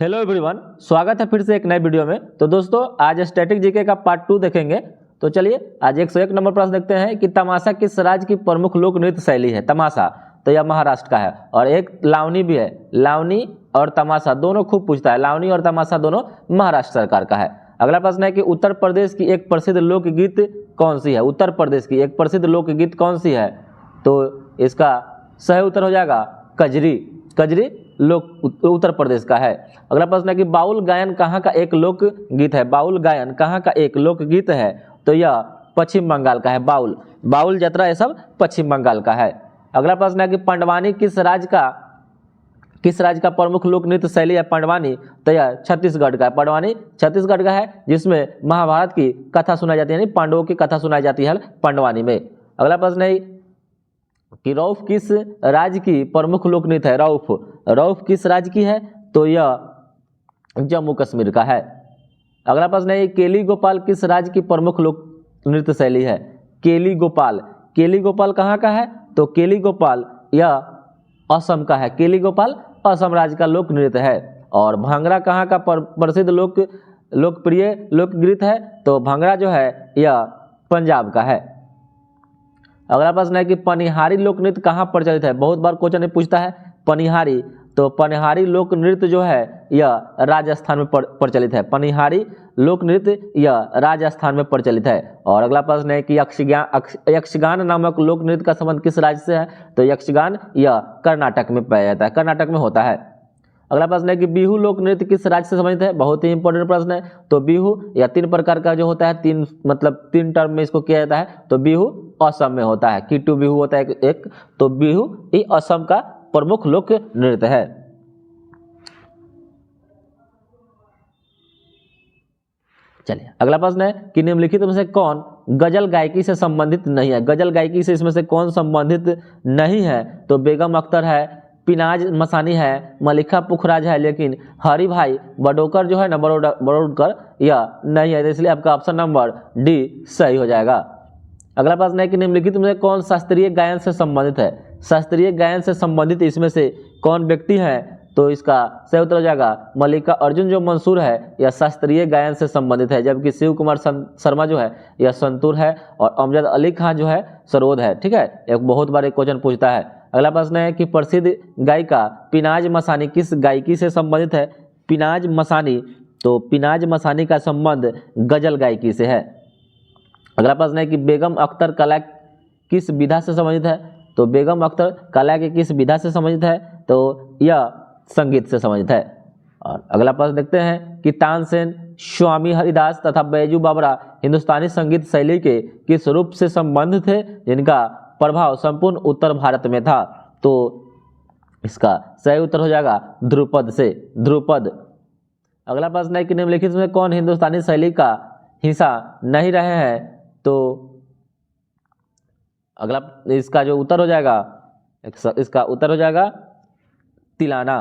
Hello everyone, स्वागत है फिर से एक नए वीडियो में। तो दोस्तों आज स्टैटिक जीके का पार्ट 2 देखेंगे। तो चलिए आज 101 नंबर प्रश्न देखते हैं कि तमाशा किस राज्य की प्रमुख लोक नृत्य शैली है। तमाशा तो यह महाराष्ट्र का है और एक लावनी भी है। लावनी और तमाशा दोनों खूब पूछता है। लावनी और तमाशा दोनों महाराष्ट्र सरकार का है। अगला प्रश्न है कि उत्तर प्रदेश की एक प्रसिद्ध लोकगीत कौन सी है। उत्तर प्रदेश की एक प्रसिद्ध लोकगीत कौन सी है। तो इसका सही उत्तर हो जाएगा कजरी। कजरी लोक उत्तर प्रदेश का है। अगला प्रश्न है कि बाउल गायन कहाँ का एक लोक गीत है। बाउल गायन कहाँ का एक लोक गीत है। तो यह पश्चिम बंगाल का है। बाउल बाउल जतरा ये सब पश्चिम बंगाल का है। अगला प्रश्न है कि पंडवानी किस राज्य का प्रमुख लोक नृत्य शैली है। पंडवानी तो यह छत्तीसगढ़ का है। पंडवानी छत्तीसगढ़ का है जिसमें महाभारत की कथा सुनाई जाती है, यानी पांडवों की कथा सुनाई जाती है पंडवानी में। अगला प्रश्न है कि रौफ किस राज्य की प्रमुख लोक नृत्य है। रौफ किस राज्य की है। तो यह जम्मू कश्मीर का है। अगला प्रश्न है केली गोपाल किस राज्य की प्रमुख लोक नृत्य शैली है। केली गोपाल कहाँ का है। तो केली गोपाल यह असम का है। केली गोपाल असम राज्य का लोक नृत्य है। और भांगड़ा कहाँ का प्रसिद्ध लोकप्रिय लोकगीत है। तो भांगड़ा जो है यह पंजाब का है। अगला प्रश्न है कि पनिहारी लोक नृत्य कहाँ प्रचलित है। बहुत बार क्वेश्चन पूछता है पनिहारी। तो पनिहारी लोक नृत्य जो है यह राजस्थान में प्रचलित है। पनिहारी लोक नृत्य यह राजस्थान में प्रचलित है। और अगला प्रश्न है कि यक्षगान नामक लोक नृत्य का संबंध किस राज्य से है। तो यक्षगान यह कर्नाटक में पाया जाता है, कर्नाटक में होता है। अगला प्रश्न है कि बिहू लोक नृत्य किस राज्य से संबंधित है। बहुत ही इंपॉर्टेंट प्रश्न है। तो बिहू या 3 प्रकार का जो होता है, 3 टर्म में इसको किया जाता है। तो बिहू असम में होता है। किट्टू बिहू होता है एक। तो बिहू ये असम का प्रमुख लोक नृत्य है। चलिए अगला प्रश्न है कि निम्नलिखित में से कौन गजल गायकी से संबंधित नहीं है। गजल गायकी से इसमें से कौन संबंधित नहीं है। तो बेगम अख्तर है, पिनाज मसानी है, मलिका पुखराज है, लेकिन हरि भाई बडोकर जो है ना, बड़ोडकर यह नहीं है। इसलिए आपका ऑप्शन नंबर डी सही हो जाएगा। अगला प्रश्न है कि निम्नलिखित में कौन शास्त्रीय गायन से संबंधित है। शास्त्रीय गायन से संबंधित इसमें से कौन व्यक्ति है। तो इसका सही उत्तर हो जाएगा मल्लिका अर्जुन जो मंसूर है यह शास्त्रीय गायन से संबंधित है। जबकि शिव कुमार शर्मा जो है यह संतूर है। और अमजद अली खान जो है सरोद है। ठीक है, एक बहुत बार एक क्वेश्चन पूछता है। अगला प्रश्न है कि प्रसिद्ध गायिका पिनाज मसानी किस गायकी से संबंधित है। पिनाज मसानी, तो पिनाज मसानी का संबंध गजल गायकी से है। अगला प्रश्न है कि बेगम अख्तर कला किस विधा से संबंधित है। तो बेगम अख्तर कला के किस विधा से संबंधित है। तो यह संगीत से संबंधित है। और अगला प्रश्न देखते हैं कि तानसेन, स्वामी हरिदास तथा बैजू बावरा हिंदुस्तानी संगीत शैली के किस रूप से संबंध थे जिनका प्रभाव संपूर्ण उत्तर भारत में था। तो इसका सही उत्तर हो जाएगा ध्रुपद से, ध्रुपद। अगला प्रश्न है कि निम्नलिखित में कौन हिंदुस्तानी शैली का हिस्सा नहीं रहे हैं। तो अगला इसका जो उत्तर हो जाएगा, इसका उत्तर हो जाएगा तिलाना।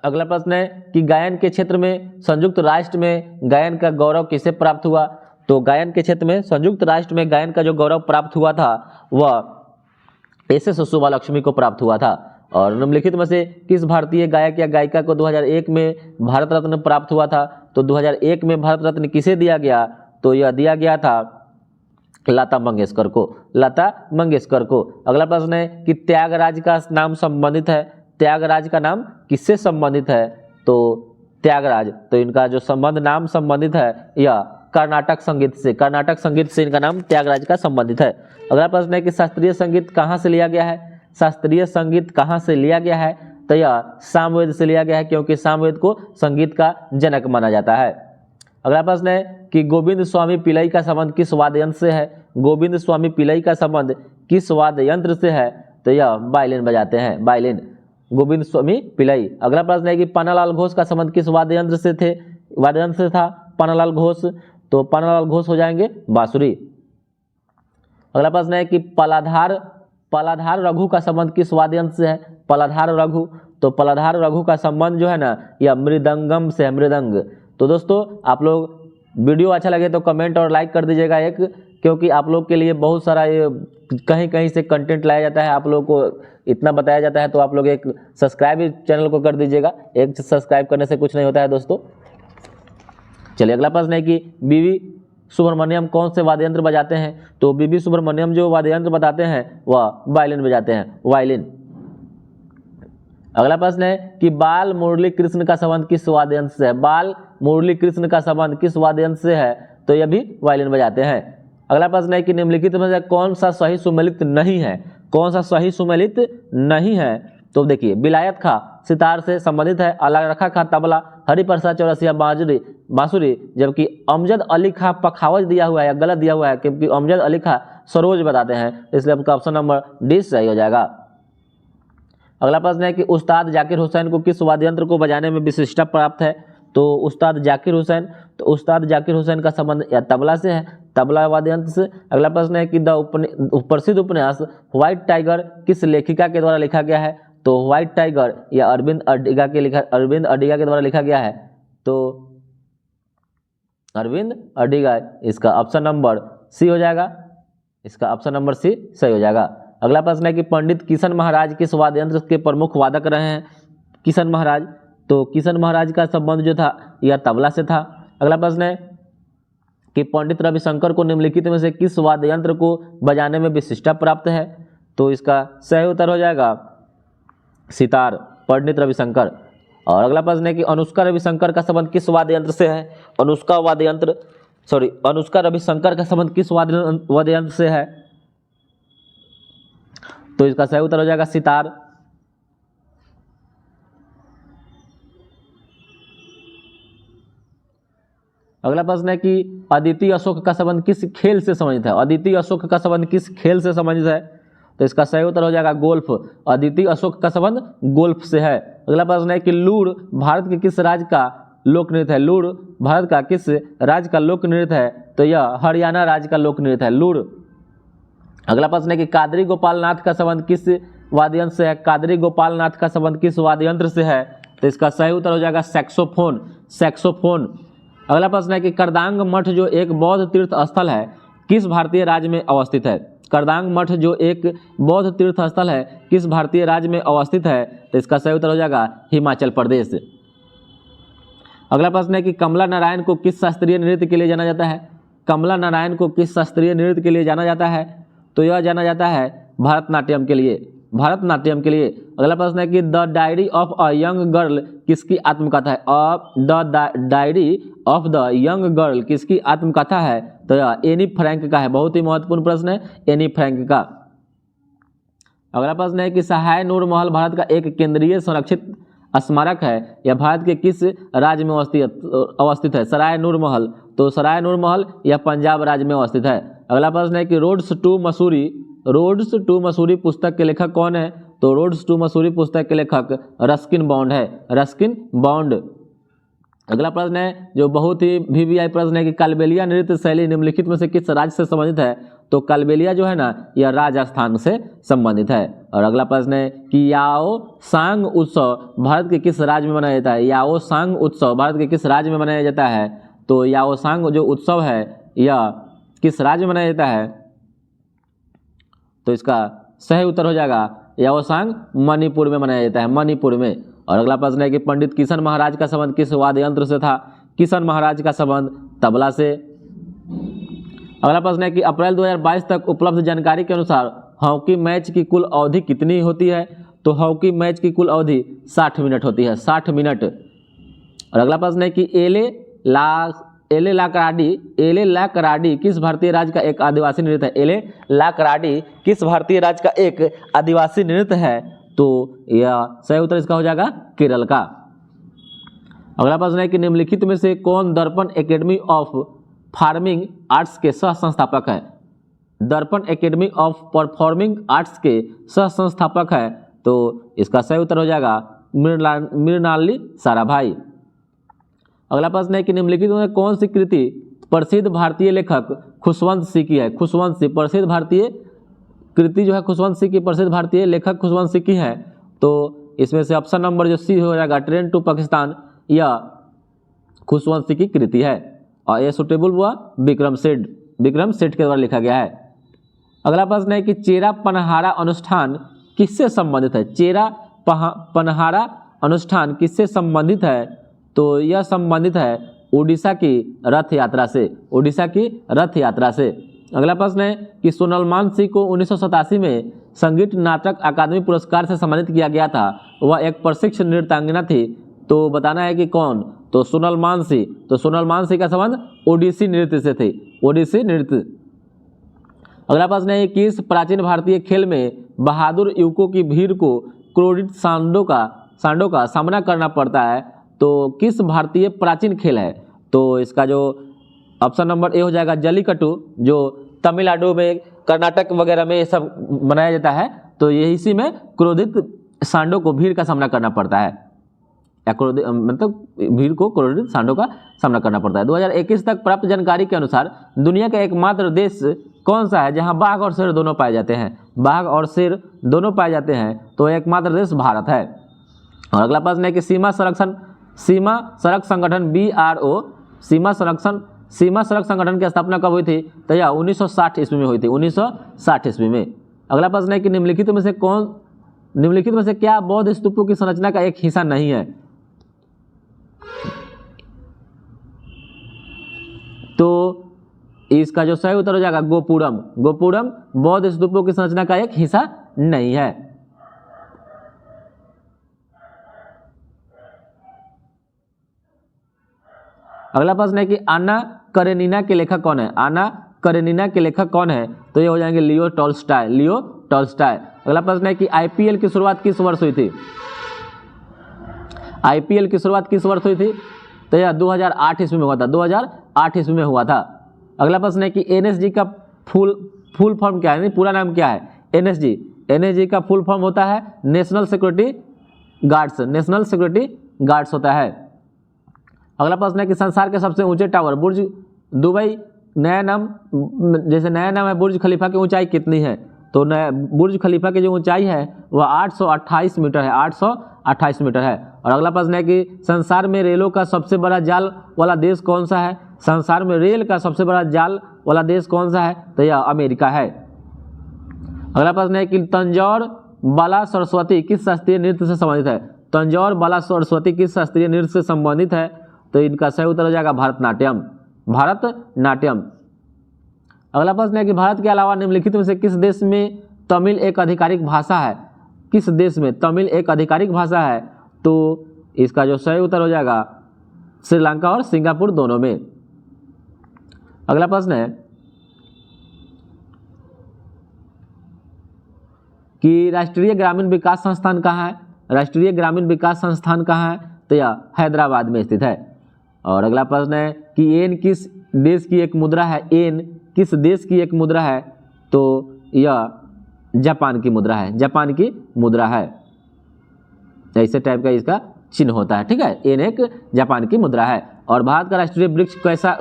अगला प्रश्न है कि गायन के क्षेत्र में संयुक्त राष्ट्र में गायन का गौरव किसे प्राप्त हुआ। तो गायन के क्षेत्र में संयुक्त राष्ट्र में गायन का जो गौरव प्राप्त हुआ था वह एस.एस. सुब्बालक्ष्मी को प्राप्त हुआ था। और निम्नलिखित में से किस भारतीय गायक या गायिका को 2001 में भारत रत्न प्राप्त हुआ था। तो 2001 में भारत रत्न किसे दिया गया। तो यह दिया गया था लता मंगेशकर को, लता मंगेशकर को। अगला प्रश्न है कि त्यागराज का नाम संबंधित है। त्यागराज का नाम किससे संबंधित है। तो त्यागराज, तो इनका जो नाम संबंधित है यह कर्नाटक संगीत से, कर्नाटक संगीत से इनका नाम त्यागराज का संबंधित है। अगला प्रश्न है कि शास्त्रीय संगीत कहाँ से लिया गया है। शास्त्रीय संगीत कहाँ से लिया गया है। तो यह सामवेद से लिया गया है, क्योंकि सामवेद को संगीत का जनक माना जाता है। अगला प्रश्न है कि गोविंद स्वामी पिल्लई का संबंध किस वाद्य यंत्र से है। गोविंद स्वामी पिल्लई का संबंध किस वाद्य यंत्र से है। तो यह वायलिन बजाते हैं, वायलिन, गोविंद स्वामी पिल्लई। अगला प्रश्न है कि पन्नालाल घोष का संबंध किस वाद्य यंत्र से था। पन्नालाल घोष, तो पन्नालाल घोष हो जाएंगे बांसुरी। अगला प्रश्न है कि पलाधार रघु का संबंध किस वाद्य यंत्र से है। पलाधार रघु, तो पलाधार रघु का संबंध जो है ना यह मृदंगम से है, मृदंग। तो दोस्तों आप लोग वीडियो अच्छा लगे तो कमेंट और लाइक कर दीजिएगा एक, क्योंकि आप लोग के लिए बहुत सारा ये कहीं कहीं से कंटेंट लाया जाता है, आप लोगों को इतना बताया जाता है, तो आप लोग एक सब्सक्राइब चैनल को कर दीजिएगा। एक सब्सक्राइब करने से कुछ नहीं होता है दोस्तों। चलिए अगला प्रश्न है कि बीवी सुब्रमण्यम कौन से वाद्य यंत्र बजाते हैं? तो बीवी सुब्रमण्यम जो वाद्य यंत्र बताते हैं वह वायलिन बजाते हैं, वायलिन। अगला प्रश्न है कि बाल मुरली कृष्ण का संबंध किस वाद्य यंत्र से है? बाल मुरली कृष्ण का संबंध किस वाद्य यंत्र से है? तो यह भी वायलिन बजाते हैं। अगला प्रश्न है कि निम्नलिखित में से कौन सा सही सुमेलित नहीं है? कौन सा सही सुमेलित नहीं है? तो देखिए, विलायत खा सितार से संबंधित है, अला रखा खा तबला, हरिप्रसाद चौरसिया बांसुरी, जबकि अमजद अली खा पखावज दिया हुआ है या गलत दिया हुआ है, क्योंकि अमजद अली खा सरोज बताते हैं, इसलिए आपका ऑप्शन नंबर डी सही हो जाएगा। अगला प्रश्न है कि उस्ताद जाकिर हुसैन को किस वाद्य यंत्र को बजाने में विशिष्टता प्राप्त है? तो उस्ताद जाकिर हुसैन, तो उस्ताद जाकिर हुसैन का संबंध या तबला से है, तबला वाद्य यंत्र से। अगला प्रश्न है कि प्रसिद्ध उपन्यास व्हाइट टाइगर किस लेखिका के द्वारा लिखा गया है? तो व्हाइट टाइगर या अरविंद अडिगा के द्वारा लिखा गया है, तो अरविंद अडिगा, इसका ऑप्शन नंबर सी हो जाएगा, इसका ऑप्शन नंबर सी सही हो जाएगा। अगला प्रश्न है कि पंडित किशन महाराज किस वाद्य यंत्र के प्रमुख वादक रहे हैं? किशन महाराज, तो किशन महाराज का संबंध जो था यह तबला से था। अगला प्रश्न है कि पंडित रविशंकर को निम्नलिखित में से किस वाद्य यंत्र को बजाने में विशिष्टता प्राप्त है? तो इसका सही उत्तर हो जाएगा सितार, पंडित रविशंकर। और अगला प्रश्न है कि अनुष्का रविशंकर का संबंध किस वाद्य यंत्र से है? अनुष्का रविशंकर का संबंध किस वाद्य यंत्र से है? तो इसका सही उत्तर हो जाएगा सितार। अगला प्रश्न है कि अदिति अशोक का संबंध किस खेल से संबंधित है? अदिति अशोक का संबंध किस खेल से संबंधित है? तो इसका सही उत्तर हो जाएगा गोल्फ। अदिति अशोक का संबंध गोल्फ से है। अगला प्रश्न है कि लूड़ भारत के किस राज्य का लोक नृत्य है? लूड़ भारत का किस राज्य का लोक नृत्य है? तो यह हरियाणा राज्य का लोक नृत्य है, लूड़। अगला प्रश्न है कि कादरी गोपाल नाथ का संबंध किस वाद्य यंत्र से है? कादरी गोपाल नाथ का संबंध किस वाद्य यंत्र से है? तो इसका सही उत्तर हो जाएगा सैक्सोफोन, सैक्सोफोन। अगला प्रश्न है कि करदांग मठ जो एक बौद्ध तीर्थ स्थल है किस भारतीय राज्य में अवस्थित है? करदांग मठ जो एक बौद्ध तीर्थ स्थल है किस भारतीय राज्य में अवस्थित है? तो इसका सही उत्तर हो जाएगा हिमाचल प्रदेश। अगला प्रश्न है कि कमला नारायण को किस शास्त्रीय नृत्य के लिए जाना जाता है? कमला नारायण को किस शास्त्रीय नृत्य के लिए जाना जाता है? तो यह जाना जाता है भरतनाट्यम के लिए, भरतनाट्यम के लिए। अगला प्रश्न है कि the diary of a young girl किसकी आत्मकथा है? The diary of the young girl किसकी आत्मकथा है? तो यह एनी फ्रैंक का है। बहुत ही महत्वपूर्ण प्रश्न है, एनी फ्रैंक का। अगला प्रश्न है कि सहाय नूर महल भारत का एक केंद्रीय संरक्षित स्मारक है, यह भारत के किस राज्य में अवस्थित है? सराय नूर महल, तो सराय नूर महल यह पंजाब राज्य में अवस्थित है। अगला प्रश्न है कि रोड्स टू मसूरी पुस्तक के लेखक कौन है? तो रोड्स टू मसूरी पुस्तक के लेखक रस्किन बॉन्ड है, रस्किन बॉन्ड। अगला प्रश्न है जो बहुत ही वीवीआई प्रश्न है कि कालबेलिया नृत्य शैली निम्नलिखित में से किस राज्य से संबंधित है? तो कालबेलिया जो है ना यह राजस्थान से संबंधित है। और अगला प्रश्न है कि याओ सांग उत्सव भारत के किस राज्य में मनाया जाता है? याओ सांग उत्सव भारत के किस राज्य में मनाया जाता है? तो याओ सांग जो उत्सव है यह किस राज्य में मनाया जाता है? तो इसका सही उत्तर हो जाएगा याओसांग मणिपुर में मनाया जाता है, मणिपुर में। और अगला प्रश्न है कि पंडित किशन महाराज का संबंध किस वाद्य यंत्र से था? किशन महाराज का संबंध तबला से। अगला प्रश्न है कि अप्रैल 2022 तक उपलब्ध जानकारी के अनुसार हॉकी मैच की कुल अवधि कितनी होती है? तो हॉकी मैच की कुल अवधि 60 मिनट होती है, 60 मिनट। और अगला प्रश्न है कि एले ला कराडी किस भारतीय राज्य का एक आदिवासी नृत्य है? एले ला कराडी किस भारतीय राज्य का एक आदिवासी नृत्य है? तो यह सही उत्तर इसका हो जाएगा केरल का। अगला प्रश्न है कि निम्नलिखित में से कौन दर्पण एकेडमी ऑफ परफॉर्मिंग आर्ट्स के सह संस्थापक है? दर्पण एकेडमी ऑफ परफॉर्मिंग आर्ट्स के सह संस्थापक है, तो इसका सही उत्तर हो जाएगा मृणालिनी साराभाई। अगला प्रश्न है कि निम्नलिखित में कौन सी कृति प्रसिद्ध भारतीय लेखक खुशवंत सिंह की है? खुशवंत सिंह प्रसिद्ध भारतीय कृति जो है खुशवंत सिंह की प्रसिद्ध भारतीय लेखक खुशवंत सिंह की है, तो इसमें से ऑप्शन नंबर जो सी हो जाएगा ट्रेन टू पाकिस्तान, यह खुशवंत सिंह की कृति है। और यह सुटेबल हुआ विक्रम सेठ के द्वारा लिखा गया है। अगला प्रश्न है कि चेरा पनहारा अनुष्ठान किससे संबंधित है? चेरा पनहारा अनुष्ठान किससे संबंधित है? तो यह संबंधित है उड़ीसा की रथ यात्रा से, उड़ीसा की रथ यात्रा से। अगला प्रश्न है कि सोनल मानसिंह को 1987 में संगीत नाटक अकादमी पुरस्कार से सम्मानित किया गया था, वह एक प्रसिद्ध नृत्यांगना थी, तो बताना है कि कौन? तो सोनल मानसिंह। तो सोनल मानसिंह का संबंध ओडिसी नृत्य से थे, ओडिसी नृत्य। अगला प्रश्न है कि इस प्राचीन भारतीय खेल में बहादुर युवकों की भीड़ को क्रोधित सांडों का सामना करना पड़ता है, तो किस भारतीय प्राचीन खेल है? तो इसका जो ऑप्शन नंबर ए हो जाएगा जल्लीकट्टू, जो तमिलनाडु में, कर्नाटक वगैरह में ये सब मनाया जाता है, तो ये इसी में क्रोधित सांडों को भीड़ का सामना करना पड़ता है, या मतलब भीड़ को क्रोधित सांडों का सामना करना पड़ता है। 2021 तक प्राप्त जानकारी के अनुसार दुनिया का एकमात्र देश कौन सा है जहां बाघ और शेर दोनों पाए जाते हैं? बाघ और शेर दोनों पाए जाते हैं, तो एकमात्र देश भारत है। और अगला प्रश्न है कि सीमा सड़क संगठन BRO, सीमा सड़क संगठन की स्थापना कब हुई थी? तो यह 1960 ईस्वी में हुई थी, 1960 ईस्वी में। अगला प्रश्न है कि निम्नलिखित में से क्या बौद्ध स्तूपों की संरचना का एक हिस्सा नहीं है? तो इसका जो सही उत्तर हो जाएगा गोपुरम, गोपुरम बौद्ध स्तूपों की संरचना का एक हिस्सा नहीं है। अगला प्रश्न है कि आना करेनिना के लेखक कौन है? आना करेनिना के लेखक कौन है? तो ये हो जाएंगे लियो टॉल्स्टॉय, लियो टॉल्स्टॉय। अगला प्रश्न है कि IPL की शुरुआत किस वर्ष हुई थी? IPL की शुरुआत किस वर्ष हुई थी? तो यह 2008 ईस्वी में हुआ था, 2008 ईस्वी में हुआ था। अगला प्रश्न है कि NSG का फुल फॉर्म क्या है, पूरा नाम क्या है? NSG का फुल फॉर्म होता है national security guards, national security guards होता है। अगला प्रश्न है कि संसार के सबसे ऊंचे टावर बुर्ज दुबई, नया नाम है बुर्ज खलीफा की ऊंचाई कितनी है? तो बुर्ज खलीफा की जो ऊंचाई है वह 828 मीटर है, 828 मीटर है। और अगला प्रश्न है कि संसार में रेलों का सबसे बड़ा जाल वाला देश कौन सा है? संसार में रेल का सबसे बड़ा जाल वाला देश कौन सा है? तो यह अमेरिका है। अगला प्रश्न है कि तंजौर बाला सरस्वती किस शास्त्रीय नृत्य से संबंधित है? तंजौर बाला सरस्वती किस शास्त्रीय नृत्य से संबंधित है? तो इनका सही उत्तर हो जाएगा भरतनाट्यम, भरतनाट्यम। अगला प्रश्न है कि भारत के अलावा निम्नलिखित में से किस देश में तमिल एक आधिकारिक भाषा है? किस देश में तमिल एक आधिकारिक भाषा है? तो इसका जो सही उत्तर हो जाएगा श्रीलंका और सिंगापुर दोनों में। अगला प्रश्न है कि राष्ट्रीय ग्रामीण विकास संस्थान कहाँ है? राष्ट्रीय ग्रामीण विकास संस्थान कहाँ है? तो यह हैदराबाद में स्थित है। और अगला प्रश्न है कि येन किस देश की एक मुद्रा है? येन किस देश की एक मुद्रा है? तो यह जापान की मुद्रा है, जापान की मुद्रा है। ऐसे टाइप का इसका चिन्ह होता है, ठीक है। येन एक जापान की मुद्रा है। और भारत का राष्ट्रीय वृक्ष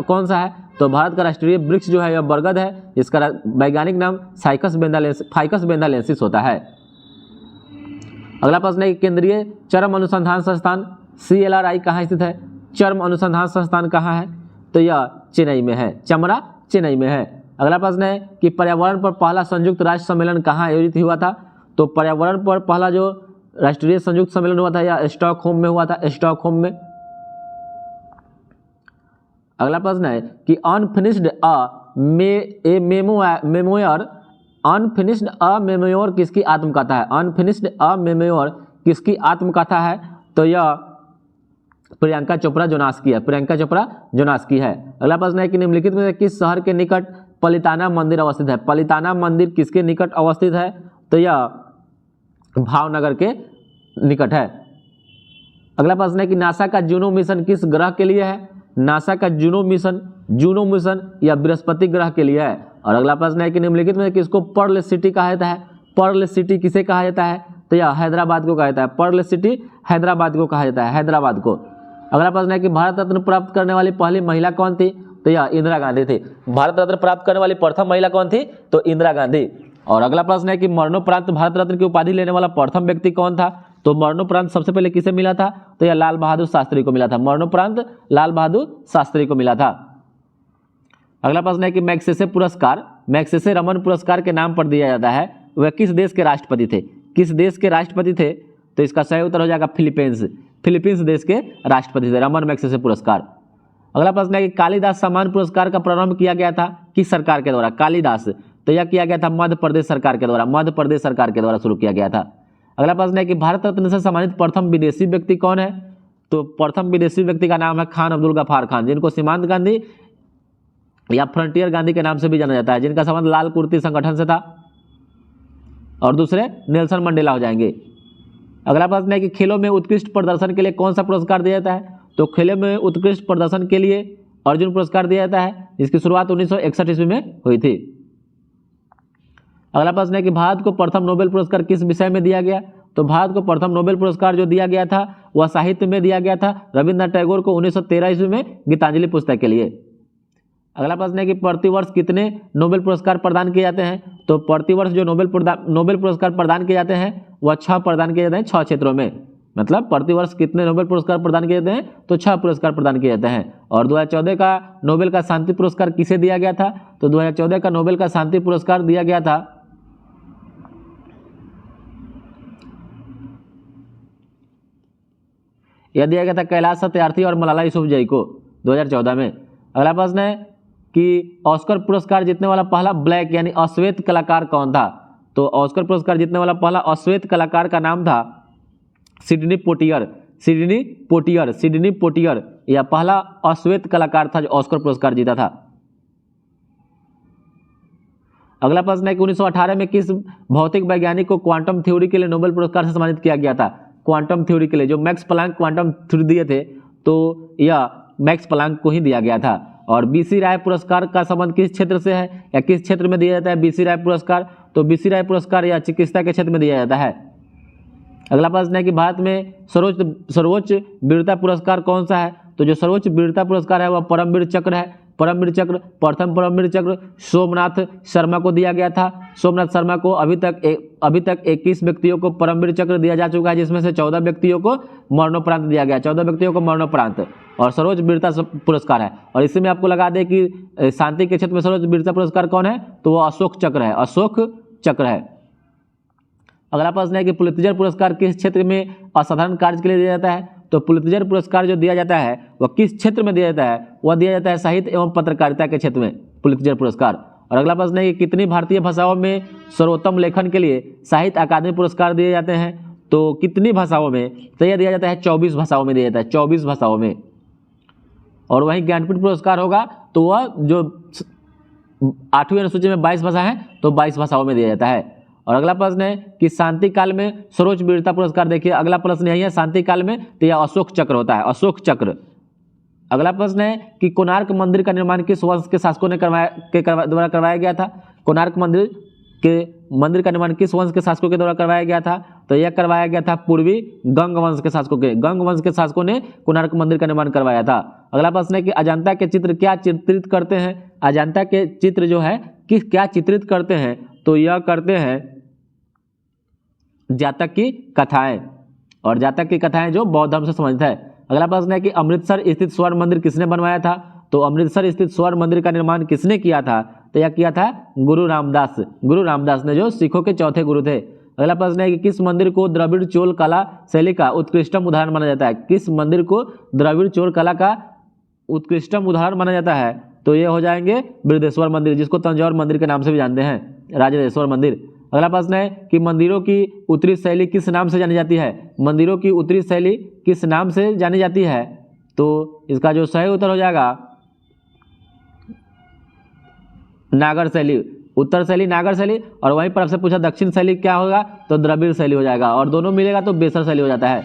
कौन सा है? तो भारत का राष्ट्रीय वृक्ष जो है यह बरगद है, इसका वैज्ञानिक नाम फाइकस बेंदालेंसिस होता है। अगला प्रश्न है कि केंद्रीय चर्म अनुसंधान संस्थान CLRI कहाँ स्थित है? चर्म अनुसंधान संस्थान कहाँ है? तो यह चेन्नई में है, चमरा चेन्नई में है। अगला प्रश्न है कि पर्यावरण पर पहला संयुक्त राष्ट्र सम्मेलन कहाँ आयोजित हुआ था? तो पर्यावरण पर पहला जो राष्ट्रीय संयुक्त सम्मेलन हुआ था यह स्टॉकहोम में हुआ था, स्टॉकहोम में। अगला प्रश्न है कि अनफिनिश्ड मेमोयर किसकी आत्मकथा है? अनफिनिश्ड मेमोयर किसकी आत्मकथा है? तो यह प्रियंका चोपड़ा जोनास की है, प्रियंका चोपड़ा जोनास की है। अगला प्रश्न है कि निम्नलिखित में से किस शहर के निकट पलिताना मंदिर अवस्थित है? पलिताना मंदिर किसके निकट अवस्थित है? तो यह भावनगर के निकट है। अगला प्रश्न है कि नासा का जूनो मिशन किस ग्रह के लिए है? नासा का जूनो मिशन या बृहस्पति ग्रह के लिए है। और अगला प्रश्न है कि निम्नलिखित में किसको पर्ल सिटी कहा जाता है? पर्ल सिटी किसे कहा जाता है? तो यह हैदराबाद को कहा जाता है, पर्ल सिटी हैदराबाद को कहा जाता है, हैदराबाद को। अगला प्रश्न है कि भारत रत्न प्राप्त करने वाली पहली महिला कौन थी? तो यह इंदिरा गांधी थी। भारत रत्न प्राप्त करने वाली प्रथम महिला कौन थी? तो इंदिरा गांधी। और अगला प्रश्न है कि मरणोपरांत भारत रत्न की उपाधि लेने वाला प्रथम व्यक्ति कौन था? तो मरणोपरांत सबसे पहले किसे मिला था? तो यह लाल बहादुर शास्त्री को मिला था, मरणोपरांत लाल बहादुर शास्त्री को मिला था। अगला प्रश्न है कि मैग्सेसे पुरस्कार मैग्सेसे रमन पुरस्कार के नाम पर दिया जाता है वह किस देश के राष्ट्रपति थे? किस देश के राष्ट्रपति थे? तो इसका सही उत्तर हो जाएगा फिलीपींस। फिलीपींस देश के राष्ट्रपति थे रमन मैग्सेसे पुरस्कार। अगला प्रश्न है कि कालिदास सम्मान पुरस्कार का प्रारंभ किया गया था किस सरकार के द्वारा? कालिदास, तो यह किया गया था मध्य प्रदेश सरकार के द्वारा, मध्य प्रदेश सरकार के द्वारा शुरू किया गया था। अगला प्रश्न है कि भारत रत्न से सम्मानित प्रथम विदेशी व्यक्ति कौन है? तो प्रथम विदेशी व्यक्ति का नाम है खान अब्दुल गफ्फार खान, जिनको सीमांत गांधी या फ्रंटियर गांधी के नाम से भी जाना जाता है, जिनका संबंध लाल कुर्ती संगठन से था। और दूसरे नेल्सन मंडेला हो जाएंगे। अगला प्रश्न है कि खेलों में उत्कृष्ट प्रदर्शन के लिए कौन सा पुरस्कार दिया जाता है? तो खेलों में उत्कृष्ट प्रदर्शन के लिए अर्जुन पुरस्कार दिया जाता है, जिसकी शुरुआत 1961 ईस्वी में हुई थी। अगला प्रश्न है कि भारत को प्रथम नोबेल पुरस्कार किस विषय में दिया गया? तो भारत को प्रथम नोबेल पुरस्कार जो दिया गया था वह साहित्य में दिया गया था रविन्द्रनाथ टैगोर को 1913 ईस्वी में गीतांजलि पुस्तक के लिए। अगला प्रश्न है कि प्रतिवर्ष कितने नोबेल पुरस्कार प्रदान किए जाते हैं? तो प्रतिवर्ष जो नोबेल पुरस्कार प्रदान किए जाते हैं वह 6 प्रदान किए जाते हैं 6 क्षेत्रों में। मतलब प्रतिवर्ष कितने नोबेल पुरस्कार प्रदान किए जाते हैं? तो 6 पुरस्कार प्रदान किए जाते हैं। और 2014 का नोबेल का शांति पुरस्कार किसे दिया गया था? तो 2014 का नोबेल का शांति पुरस्कार दिया गया था यह दिया गया था कैलाश सत्यार्थी और मलाला यूसुफजई को 2014 में। अगला प्रश्न है कि ऑस्कर पुरस्कार जीतने वाला पहला ब्लैक यानी अश्वेत कलाकार कौन था? तो ऑस्कर पुरस्कार जीतने वाला पहला अश्वेत कलाकार का नाम था सिडनी पोटियर। सिडनी पोटियर यह पहला अश्वेत कलाकार था जो ऑस्कर पुरस्कार जीता था। अगला प्रश्न है कि 1918 में किस भौतिक वैज्ञानिक को क्वांटम थ्योरी के लिए नोबेल पुरस्कार से सम्मानित किया गया था? क्वांटम थ्योरी के लिए जो मैक्स प्लांक क्वांटम थ्योरी दिए थे तो यह मैक्स प्लांक को ही दिया गया था। और बीसी राय पुरस्कार का संबंध किस क्षेत्र से है या किस क्षेत्र में दिया जाता है बीसी राय पुरस्कार? तो बीसी राय पुरस्कार या चिकित्सा के क्षेत्र में दिया जाता है। अगला प्रश्न है कि भारत में सर्वोच्च वीरता पुरस्कार कौन सा है? तो जो सर्वोच्च वीरता पुरस्कार है वह परमवीर चक्र है। परमवीर चक्र, प्रथम परमवीर चक्र सोमनाथ शर्मा को दिया गया था। सोमनाथ शर्मा को अभी तक 21 व्यक्तियों को परमवीर चक्र दिया जा चुका है, जिसमें से 14 व्यक्तियों को मरणोपरांत दिया गया, 14 व्यक्तियों को मरणोपरांत और सर्वोच्च वीरता पुरस्कार है। और इसी में आपको लगा दें कि शांति के क्षेत्र में सर्वोच्च वीरता पुरस्कार कौन है? तो वो अशोक चक्र है, अशोक चक्र है। अगला प्रश्न है कि पुलित्जर पुरस्कार किस क्षेत्र में असाधारण कार्य के लिए दिया जाता है? तो पुलित्जर पुरस्कार जो दिया जाता है वह किस क्षेत्र में दिया जाता है? वह दिया जाता है साहित्य एवं पत्रकारिता के क्षेत्र में पुलित्जर पुरस्कार। और अगला प्रश्न है कि कितनी भारतीय भाषाओं में सर्वोत्तम लेखन के लिए साहित्य अकादमी पुरस्कार दिए जाते हैं? तो कितनी भाषाओं में? तो यह दिया जाता है 24 भाषाओं में दिया जाता है, 24 भाषाओं में। और वहीं ज्ञानपीठ पुरस्कार होगा तो वह जो 8वीं अनुसूची में 22 भाषा है तो 22 भाषाओं में दिया जाता है। और अगला प्रश्न है कि शांति काल में सर्वोच्च वीरता पुरस्कार, देखिए अगला प्रश्न यही है शांति काल में, तो यह अशोक चक्र होता है, अशोक चक्र। अगला प्रश्न है कि कोणार्क मंदिर का निर्माण किस वंश के शासकों ने द्वारा करवाया गया था? कोणार्क मंदिर का निर्माण किस वंश के शासकों के द्वारा करवाया गया था? तो यह करवाया गया था पूर्वी गंग वंश के शासकों के, गंग वंश के शासकों ने कोणार्क मंदिर का निर्माण करवाया था। अगला प्रश्न है कि अजंता के चित्र क्या चित्रित करते हैं? अजंता के चित्र जो है क्या चित्रित करते हैं? तो यह करते हैं जातक की कथाएं, और जातक की कथाएं जो बौद्ध धर्म से संबंधित है। अगला प्रश्न है कि अमृतसर स्थित स्वर्ण मंदिर किसने बनवाया था? तो अमृतसर स्थित स्वर्ण मंदिर का निर्माण किसने किया था? तो यह किया था गुरु रामदास ने, जो सिखों के चौथे गुरु थे। अगला प्रश्न है कि किस मंदिर को द्रविड़ चोल कला शैली का उत्कृष्टम उदाहरण माना जाता है? किस मंदिर को द्रविड़ चोल कला का उत्कृष्टम उदाहरण माना जाता है? तो ये हो जाएंगे बृहदेश्वर मंदिर, जिसको तंजौर मंदिर के नाम से भी जानते हैं, राजराजेश्वर मंदिर। अगला प्रश्न है कि मंदिरों की उत्तरी शैली किस नाम से जानी जाती है? मंदिरों की उत्तरी शैली किस नाम से जानी जाती है? तो इसका जो सही उत्तर हो जाएगा नागर शैली, उत्तर शैली नागर शैली। और वहीं पर आपसे पूछा दक्षिण शैली क्या होगा? तो द्रविड़ शैली हो जाएगा, और दोनों मिलेगा तो बेसर शैली हो जाता है।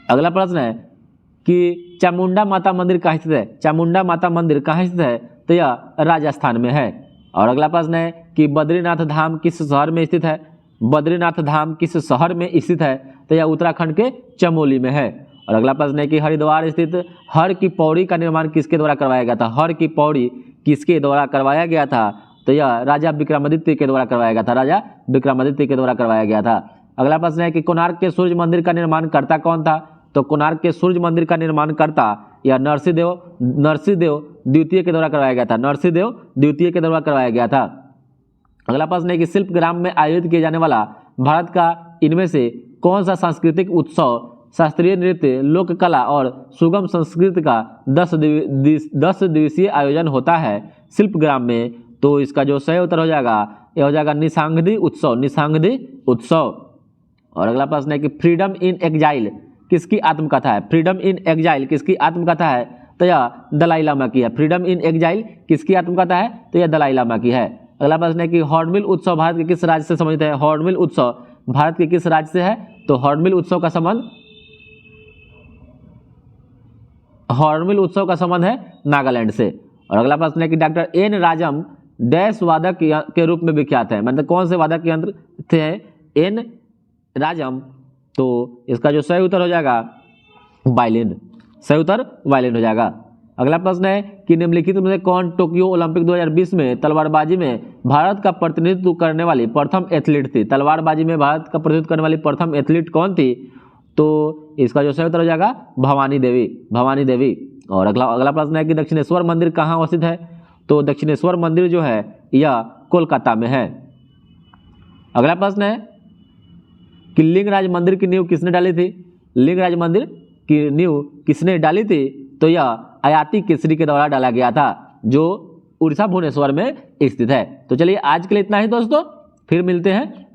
अगला प्रश्न है कि चामुंडा माता मंदिर कहाँ स्थित है? चामुंडा माता मंदिर कहाँ स्थित है? तो यह राजस्थान में है। और अगला प्रश्न है कि बद्रीनाथ धाम किस शहर में स्थित है? बद्रीनाथ धाम किस शहर में स्थित है? तो यह उत्तराखंड के चमोली में है। और अगला प्रश्न है कि हरिद्वार स्थित हर की पौड़ी का निर्माण किसके द्वारा करवाया गया था? हर की पौड़ी किसके द्वारा करवाया गया था? तो यह राजा विक्रमादित्य के द्वारा करवाया गया था, राजा विक्रमादित्य के द्वारा करवाया गया था। अगला प्रश्न है कि कोणार्क के सूर्य मंदिर का निर्माण करता कौन था? तो कोणार्क के सूर्य मंदिर का निर्माण करता या नरसिंहदेव द्वितीय के द्वारा करवाया गया था। नरसिंहदेव द्वितीय के द्वारा करवाया गया था। अगला प्रश्न है कि शिल्पग्राम में आयोजित किया जाने वाला भारत का इनमें से कौन सा सांस्कृतिक उत्सव शास्त्रीय नृत्य, लोक कला और सुगम संस्कृत का 10 दिवसीय आयोजन होता है शिल्पग्राम में? तो इसका जो सही उत्तर हो जाएगा यह हो जाएगा निशांगदी उत्सव। और अगला प्रश्न है कि फ्रीडम इन एग्जाइल किसकी आत्मकथा है? फ्रीडम इन एग्जाइल किसकी आत्मकथा है? तो यह दलाई लामा की है। फ्रीडम इन एग्जाइल किसकी आत्मकथा है? तो यह दलाई लामा की है। अगला प्रश्न है कि हॉर्नबिल उत्सव भारत के किस राज्य से संबंधित है? हॉर्नबिल उत्सव भारत के किस राज्य से है? तो हॉर्नबिल उत्सव का संबंध है नागालैंड से। और अगला प्रश्न है कि डॉक्टर एन राजम डैश वादक के रूप में विख्यात है, मतलब कौन से वादक यंत्र थे एन राजम? तो इसका जो सही उत्तर हो जाएगा वायलिन। सही उत्तर वायलिन हो जाएगा। अगला प्रश्न है कि निम्नलिखित में से कौन टोक्यो ओलंपिक 2020 में तलवारबाजी में भारत का प्रतिनिधित्व करने वाली प्रथम एथलीट थी? तलवारबाजी में भारत का प्रतिनिधित्व करने वाली प्रथम एथलीट कौन थी? तो इसका जो सही उत्तर हो जाएगा भवानी देवी। और अगला प्रश्न है कि दक्षिणेश्वर मंदिर कहाँ अवस्थित है? तो दक्षिणेश्वर मंदिर जो है यह कोलकाता में है। अगला प्रश्न है कि लिंगराज मंदिर की नींव किसने डाली थी? लिंगराज मंदिर की नींव किसने डाली थी? तो यह अयाती केसरी के द्वारा डाला गया था, जो उड़ीसा भुवनेश्वर में स्थित है। तो चलिए आज के लिए इतना ही दोस्तों, फिर मिलते हैं।